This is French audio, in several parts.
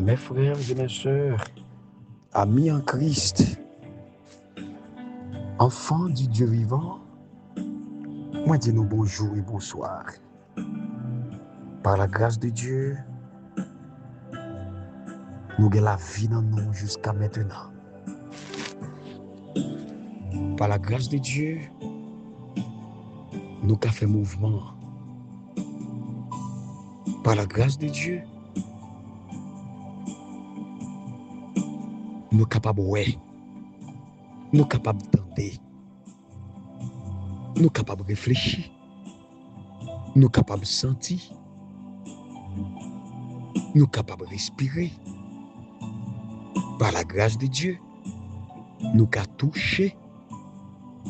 Mes frères et mes sœurs, amis en Christ, enfants du Dieu vivant, moi dis nous bonjour et bonsoir. Par la grâce de Dieu, nous avons la vie dans nous jusqu'à maintenant. Par la grâce de Dieu, nous avons fait mouvement. Par la grâce de Dieu, nous sommes capables de voir, nous sommes capables d'entendre, nous sommes capables de réfléchir, nous sommes capables de sentir, nous sommes capables de respirer. Par la grâce de Dieu, nous sommes toucher,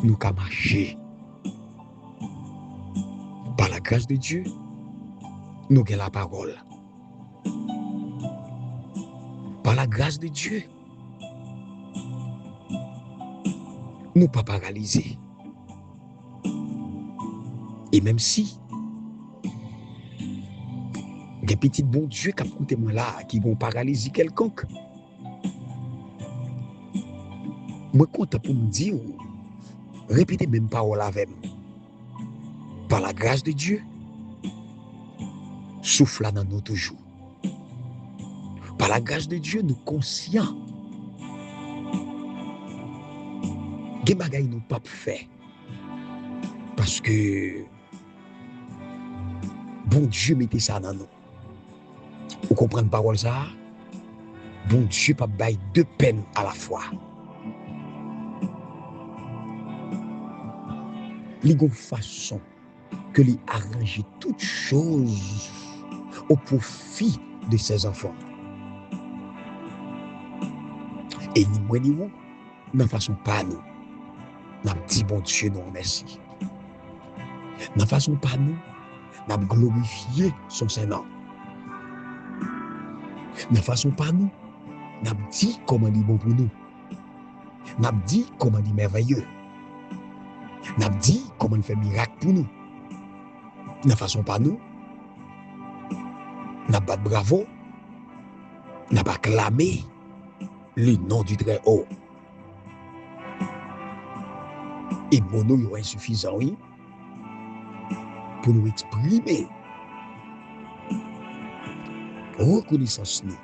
nous sommes marcher. Par la grâce de Dieu, nous avons la parole. Par la grâce de Dieu, nous ne sommes pas paralysés. Et même si, des petits bons Dieu qui ont écouté moi là, qui vont paralyser quelconque, moi content pour me dire, répétez même parole avec moi. Par la grâce de Dieu, souffle dans nous toujours. Par la grâce de Dieu, nous conscients. Des bagailles nous pas fait. Parce que bon Dieu mettait ça dans nous. Vous comprenez parole ça? Bon Dieu pas bailler deux peines à la fois. Il y a une façon que lui arranger toutes choses au profit de ses enfants. Et ni moi ni vous, de façon pas nous. Nous avons dit bon Dieu nous remercie. De façon pas nous, nous avons glorifié son Saint-Nom. De façon pas nous, nous avons dit comment il est bon pour nous. Nous avons dit comment il est merveilleux. Nous avons dit comment il fait miracle pour nous. De façon pas nous, nous avons bravo, nous avons acclamé le nom du Très-Haut. Et mon nom est insuffisant, oui, pour nous exprimer reconnaissance nous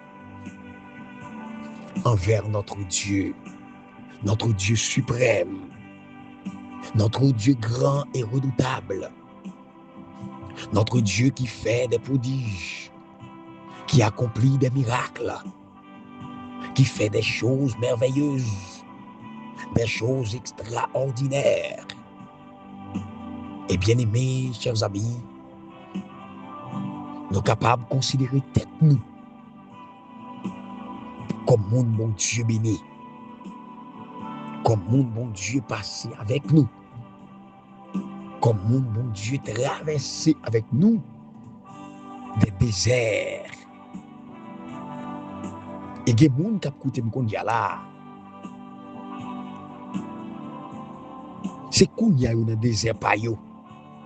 envers notre Dieu suprême, notre Dieu grand et redoutable, notre Dieu qui fait des prodiges, qui accomplit des miracles, qui fait des choses merveilleuses, des choses extraordinaires. Et bien aimés, chers amis, nous sommes capables de considérer tête nous comme mon bon Dieu béni, comme mon bon Dieu passé avec nous, comme mon bon Dieu traversé avec nous des déserts. Et il y a des gens qui ont écouté me là. C'est qu'on y a eu dans le désert par eux.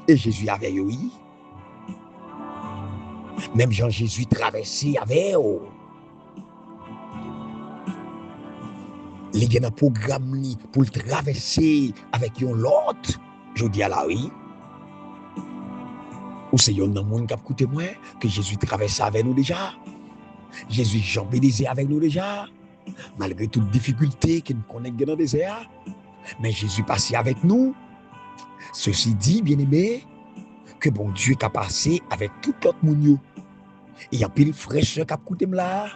Et Jésus avait eu. Même Jean-Jésus traversé avec eux. Il y a un programme pour le traverser avec l'autre. Je dis à la oui. Ou c'est un monde qui a écouté moi que Jésus traversait avec nous déjà. Jésus jambé avec nous déjà. Malgré toutes les difficultés que nous connaissons dans le désert. Mais Jésus passait avec nous. Ceci dit, bien-aimé, que bon Dieu a passé avec tout l'autre monde. Il y a pile fraîcheur qui a écouté là.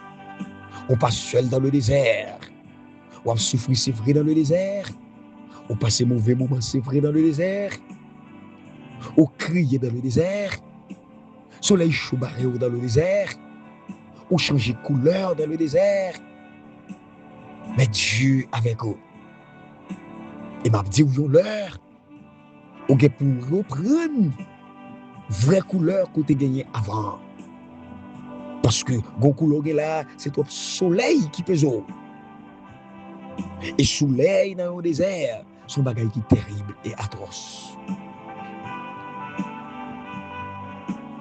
On passe seul dans le désert. On souffre, c'est vrai, dans le désert. On passe mauvais moments, c'est vrai, dans le désert. On crie dans le désert. Soleil chaud barré dans le désert. On change de couleur dans le désert. Mais Dieu avec eux. Et m'a dit, où l'heure, on est pour reprendre vraie couleur que tu as gagné avant. Parce que, gon couleur là, c'est trop soleil qui pèse. Et soleil dans le désert, son bagage qui est terrible et atroce.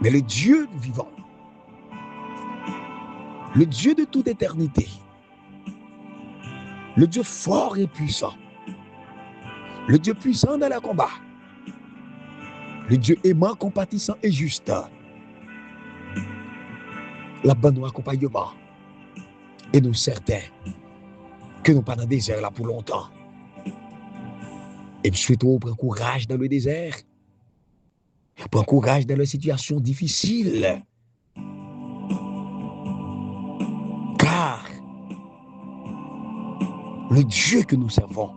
Mais le Dieu vivant, le Dieu de toute éternité, le Dieu fort et puissant, le Dieu puissant dans le combat, le Dieu aimant, compatissant et juste, la bonne accompagnement. Et nous certains que nous pas dans le désert là pour longtemps. Et nous souhaitons prendre courage dans le désert, prendre courage dans les situations difficiles. Car le Dieu que nous servons,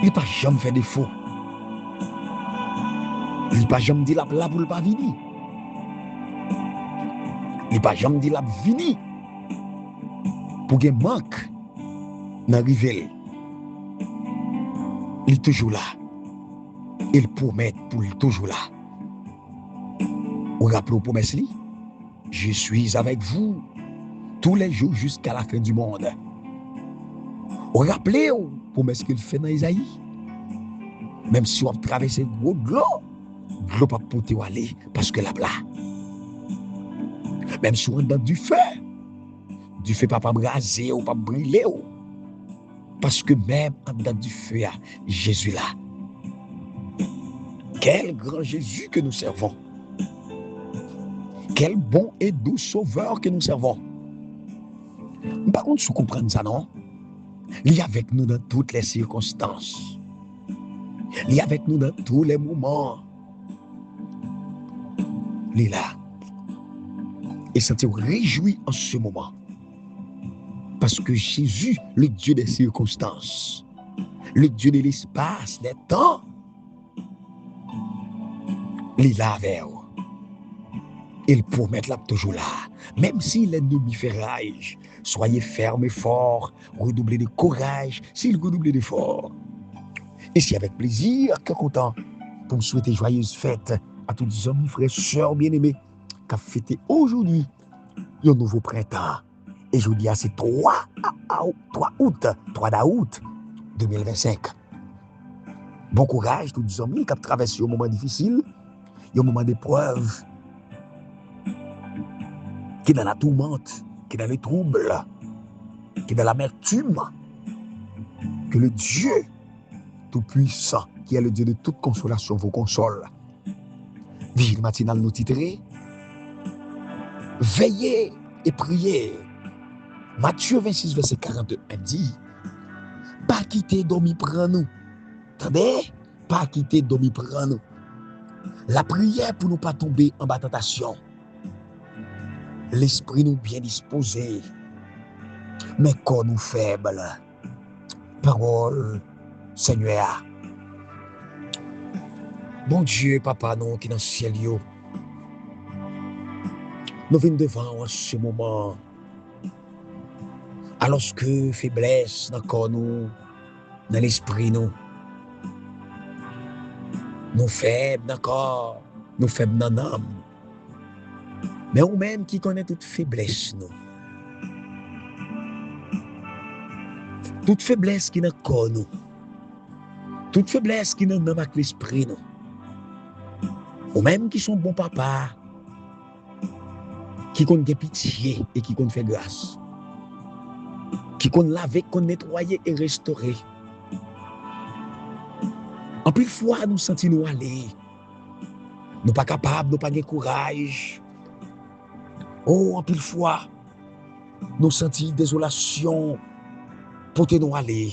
il n'a pas jamais fait défaut. Il n'a pas jamais dit la pour le pas venir. Il n'a pas jamais dit la venir pour qu'il manque d'arriver. Il est toujours là. Il promet pour toujours là. Vous rappelez la promesse, je suis avec vous tous les jours jusqu'à la fin du monde. Vous rappelez la promesse qu'il fait dans Isaïe? Même si on traverse gros de l'eau, l'eau pas porter où aller parce que là. Même si on est dans du feu pas braser ou pas brûler. Parce que même en dedans du feu, Jésus là. Quel grand Jésus que nous servons. Quel bon et doux sauveur que nous servons. Par contre, vous comprenez ça, non? Il est avec nous dans toutes les circonstances. Il est avec nous dans tous les moments. Il est là. Et sentir réjoui en ce moment. Parce que Jésus, le Dieu des circonstances, le Dieu de l'espace, des temps, il est là avec vous. Il promet là toujours là. Même si l'ennemi fait rage, soyez fermes et forts, redoublez de courage s'il redouble d'efforts. Et si avec plaisir, que content pour me souhaiter joyeuse fête à tous les amis, frères, sœurs bien-aimés, qui ont fêté aujourd'hui un nouveau printemps. Et je vous dis, c'est 3 août 2025. Bon courage, tous les amis qui ont traversé un moment difficile, un moment d'épreuve, qui est dans la tourmente, qui est dans les troubles, qui est dans l'amertume. Que le Dieu tout-puissant, qui est le Dieu de toute consolation, vous console. Vigile matinale nous titrer. Veillez et priez. Matthieu 26, verset 42 dit, pas quitter dormir prend nous. Attendez, pas quitter dormir prend nous. La prière pour ne pas tomber en bas tentation. L'esprit nous bien disposé, mais corps nous faible. Parole, Seigneur. Bon Dieu, Papa, nous qui dans le ciel, nous venons devant en ce moment. Alors que faiblesse dans le corps nous, dans l'esprit nous faibles dans le corps, nous faibles dans l'âme. Mais nous-mêmes qui connaissons toute faiblesse, nous. Toute faiblesse qui est dans le corps, nous. Toute faiblesse qui est dans l'esprit, nous. Nous-mêmes qui sont bons papas, qui connaissent pitié et qui connaissent faire grâce. Qui connaissent laver, qui connaissent nettoyer et restaurer. En plus de fois, nous sentons nous aller. Nous ne sommes pas capables, nous n'avons pas de courage. Oh, en pile fois, nous sentons désolation pour nous aller.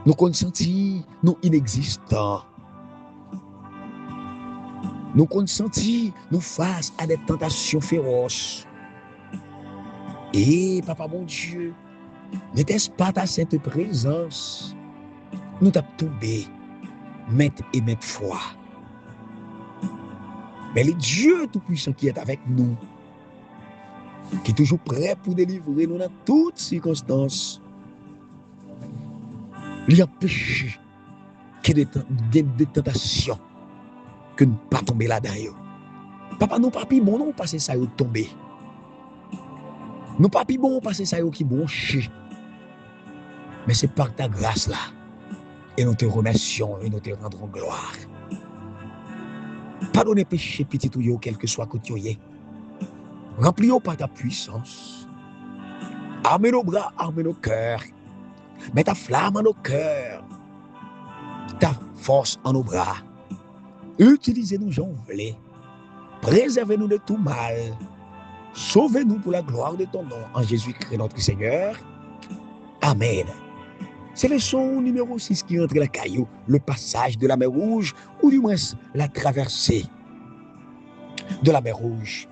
Nous sentons nous inexistants. Nous sentons nous face à des tentations féroces. Et, Papa mon Dieu, n'était-ce pas ta sainte présence? Nous t'avons tombé, maintes et maintes fois. Mais le Dieu Tout-Puissant qui est avec nous, qui est toujours prêt pour délivrer nous dans toutes circonstances, il empêche qu'il y ait des tentations que nous ne pas tomber là-dedans. Papa, nous pas bon, nous passer ça y tomber. Nous pas bon, passer ça y qui bon chier. Mais c'est par ta grâce là. Et nous te remercions et nous te rendrons gloire. Pardonnez péché petit ou yo, quel que soit côté. Remplis-nous par ta puissance. Armez nos bras, armez nos cœurs. Mets ta flamme en nos cœurs. Ta force en nos bras. Utilisez-nous, j'en voulais. Préservez-nous de tout mal. Sauvez-nous pour la gloire de ton nom. En Jésus-Christ, notre Seigneur. Amen. C'est le son numéro 6 qui entre la caillou, le passage de la mer Rouge, ou du moins la traversée de la mer Rouge.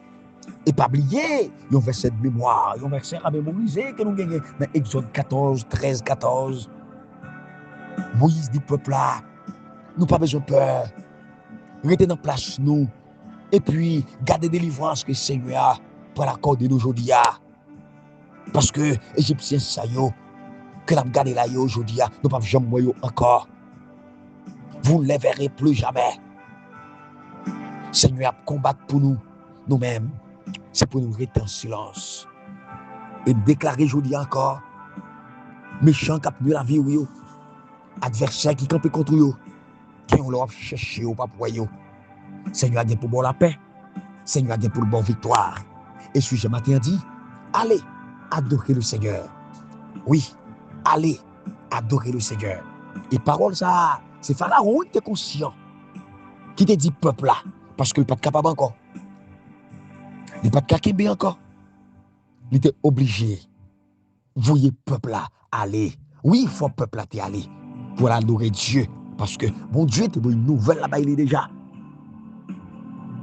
Et pas oublier, il y a un verset de mémoire, il y a un verset à mémoriser que nous gagnons dans Exode 14, 13, 14. Moïse dit peuple là, nous pas besoin de peur, restez dans place nous, et puis gardez délivrance que le Seigneur pour l'accorder aujourd'hui. Parce que Égyptiens, ça y est, que nous gardons là aujourd'hui, nous ne pouvons jamais mourir encore. Vous ne les verrez plus jamais. Seigneur, combattre pour nous, nous-mêmes, c'est pour nous rester en silence. Et déclarer aujourd'hui encore, méchants qui ont tenu la vie, adversaires qui campent contre eux, qui ont leur cherché au pas pour eux. Seigneur a dit pour bon la paix, Seigneur a dit pour le bon victoire. Et ce matin dit, allez adorer le Seigneur. Oui, allez adorer le Seigneur. Et parole ça, c'est Pharaon qui était conscient, qui te dit peuple là, parce qu'il n'est pas capable encore. Il n'est pas capable encore. Il était obligé. Voyez peuple là, aller. Oui, il faut peuple là aller pour adorer Dieu. Parce que mon Dieu était une nouvelle là-bas, il est déjà.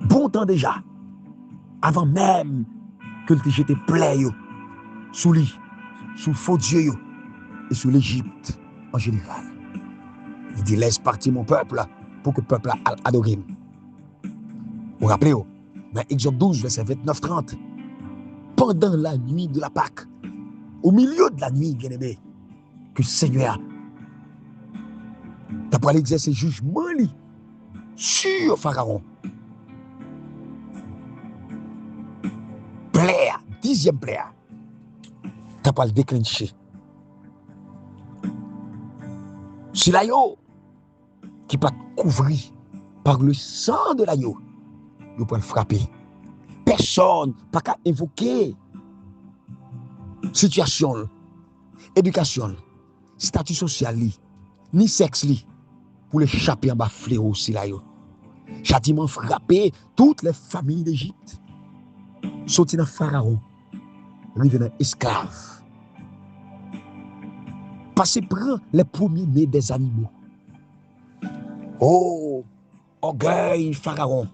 Bon temps déjà. Avant même que le jeté plaie sous lui, sous faux Dieu et sous l'Égypte en général. Il dit laisse partir mon peuple pour que le peuple adore. Vous rappelez, dans Exode 12, verset 29-30, pendant la nuit de la Pâque, au milieu de la nuit, bien-aimé, que le Seigneur t'a pour aller exercer jugement sur Pharaon. Plaire, 10e plaire, t'as pas le déclencher. Si l'agneau qui pas couvert par le sang de l'agneau, il peut le frapper. Personne pas qu'à invoquer situation, éducation, statut social, ni sexe, pour l'échapper en bas fléau si l'agneau. Châtiment frapper toutes les familles d'Égypte. Sorti dans Pharaon, revenant esclave. Passer prendre les premiers-nés des animaux. Oh, orgueil Pharaon,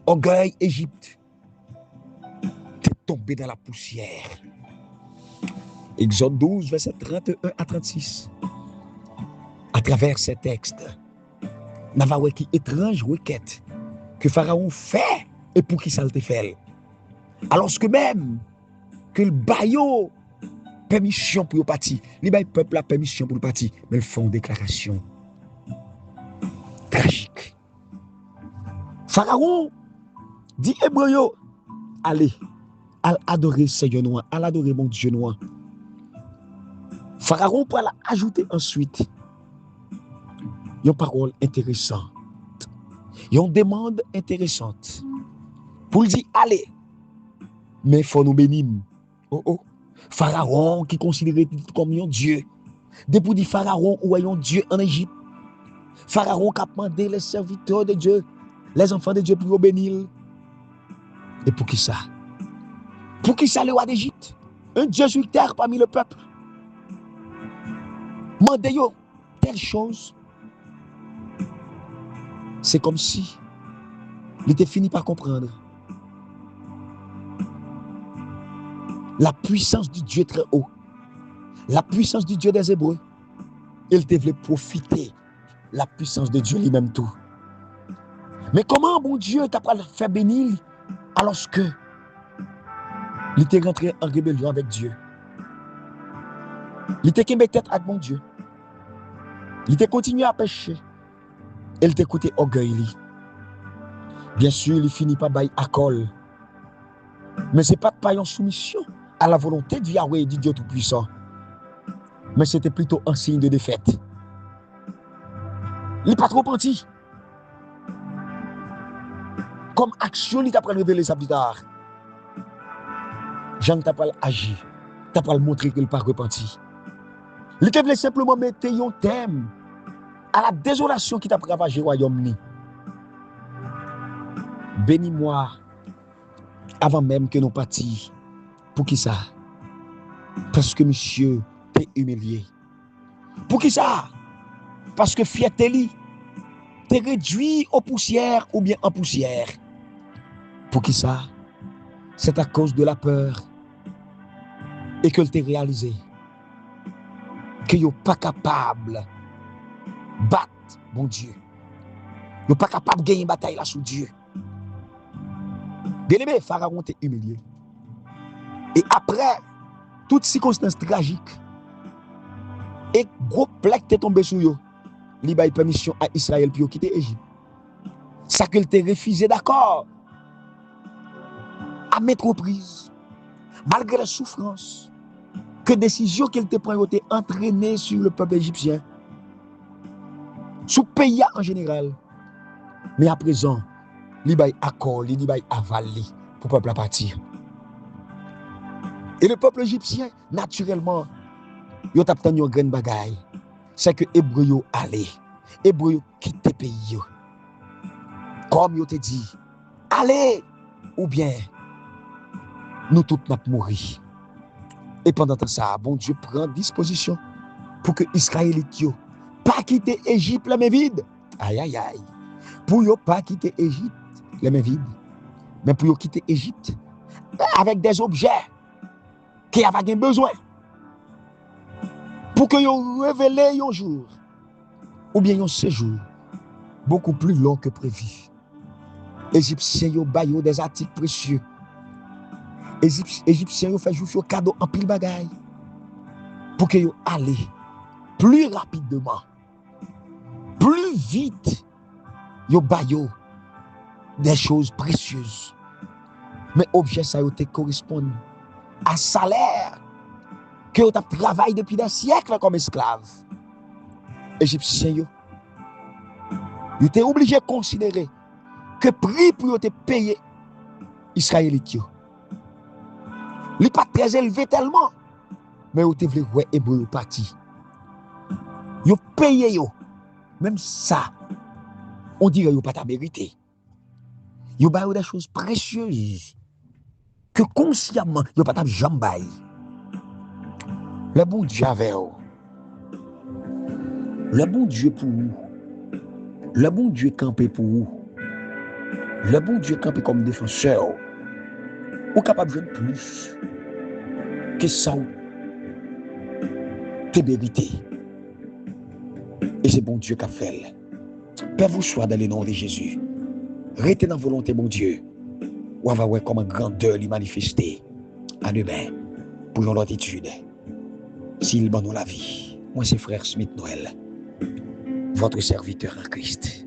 orgueil Égypte. T'es tombé dans la poussière. Exode 12, verset 31 à 36. À travers ces textes, nous avons vu qui étrange requête que Pharaon fait et pour qui ça le fait. Alors que même que le baillot permission pour le parti, le peuple a permission pour le parti, mais ils font une déclaration tragique. Pharaon dit Hébreu, allez, adorer Seigneur noir, à adorer mon Dieu noir. Pharaon peut ajouter ensuite une parole intéressante, une demande intéressante. Pour lui dire, allez, mais il faut nous bénir. Oh. Pharaon qui considérait comme un Dieu. Depuis dit Pharaon ou un Dieu en Égypte. Pharaon qui a demandé les serviteurs de Dieu, les enfants de Dieu pour bénir. Et pour qui ça? Pour qui ça le roi d'Égypte? Un Dieu sur terre parmi le peuple. Mandez-yo telle chose. C'est comme si il était fini par comprendre la puissance du Dieu très haut, la puissance du Dieu des Hébreux. Il devait profiter la puissance de Dieu lui-même tout. Mais comment mon Dieu t'a pas fait bénir alors que il était rentré en rébellion avec Dieu? Il était qu'un tête avec mon Dieu. Il était continué à pécher. Il était écouté orgueil. Bien sûr, il finit par bailler à col. Mais ce n'est pas une soumission à la volonté de Yahweh et du Dieu Tout-Puissant. Mais c'était plutôt un signe de défaite. Il n'est pas trop menti. Comme action, il t'a révélé ça plus tard. Jean t'a pas agi, t'a pas montré qu'il pas repenti. Il te voulait simplement mettre un thème à la désolation qui t'a ravagé le royaume. Bénis-moi avant même que nous partions. Pour qui ça? Parce que monsieur t'es humilié. Pour qui ça? Parce que fierté t'es réduit aux poussières ou bien en poussière. Pour qui ça? C'est à cause de la peur et que t'es réalisé que you're pas capable de battre mon Dieu. You're pas capable de gagner une bataille là sous Dieu. Bien-aimé, Pharaon t'est humilié. Et après, toute circonstance tragique, et gros plaque t'est tombé sur eux, il a eu permission à Israël pour quitter l'Égypte. Ça qu'il t'a refusé d'accord. À maintes reprises, malgré la souffrance, que décision qu'il t'a pris été entraînée sur le peuple égyptien, sous le pays en général. Mais à présent, il a accord, il a avalé pour le peuple à partir. Et le peuple égyptien, naturellement, il a obtenu une grande bagaille. C'est que les Hébreux allaient. Les Hébreux quittent le pays. Comme il te dit, allez, ou bien, nous tous nous mourir. Et pendant ça, bon Dieu prend disposition pour que les Israélites ne pas quitter l'Égypte la main vide. Aïe, aïe, aïe. Pour ne pas quitter l'Égypte la main vide, mais pour quitter l'Égypte avec des objets qui avaient besoin. Pour que vous révélez un jour, ou bien un séjour, beaucoup plus long que prévu. Égyptiens ont baillé des articles précieux. Égyptiens ont fait jouer un cadeau en pile bagaille. Pour que vous allez plus rapidement, plus vite, vous baillé des choses précieuses. Mais objets ça correspondent à salaire que vous avez travaillé depuis des siècles comme esclave. Égyptiens, vous êtes obligé de considérer que le prix pour te payer Israélites, il n'est pas très élevé tellement, mais vous voulez voir Hébreu parti. Vous payez, même ça, on dirait que vous pas ta mérité. Vous avez des choses précieuses que consciemment, vous pas ta jambaille. Le bon Dieu avec vous. Le bon Dieu pour vous. Le bon Dieu campé pour vous. Le bon Dieu campé comme défenseur. Ou capable de plus que ça te mérité. Et c'est bon Dieu qui a fait. Père vous soit dans le nom de Jésus. Restez dans la volonté, mon Dieu. Ou va voir comme une grandeur lui manifester en humain pour une attitude. S'il donne nous la vie. Moi, c'est frère Smith Noël, votre serviteur en Christ.